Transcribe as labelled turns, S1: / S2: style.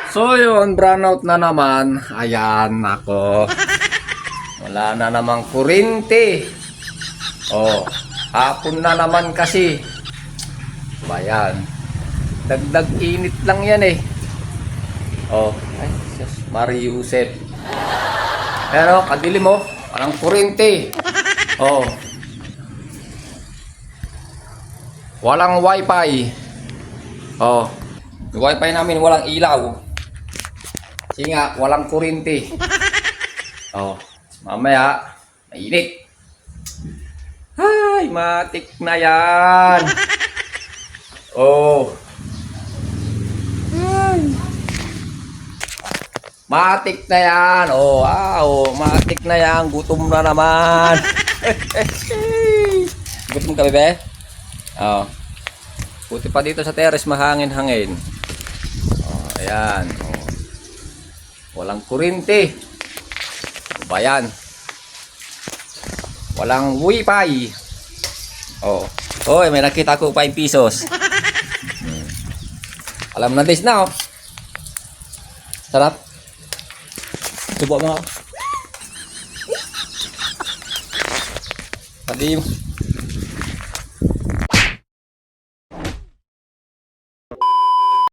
S1: So yun, brownout na naman. Ayan, ako. Wala na namang kuryente. Oh, hapon na naman kasi. Bayan. Dagdag init lang yan eh. Oh, ay, Diyos, Mariusep. Pero, kadilim mo. Walang kuryente. Oh. Walang wifi. Oh. Yung wifi namin walang ilaw. Kasi nga, walang kuryente. Oh. Mamaya, mainit. Ay, matik na yan. Oh. Ay. Matik na yan. Oh, matik na yan. Gutom na naman. Gutom ka, bebe? Oh. Buti pa dito sa terrace, mahangin-hangin. Oh, ayan. Oh. Walang kuryente. Ano ba yan? Walang wifi. Oh. Oy, may nakita ko 5 pesos. Alam na this na, oh. Sarap. Subo mo. Pati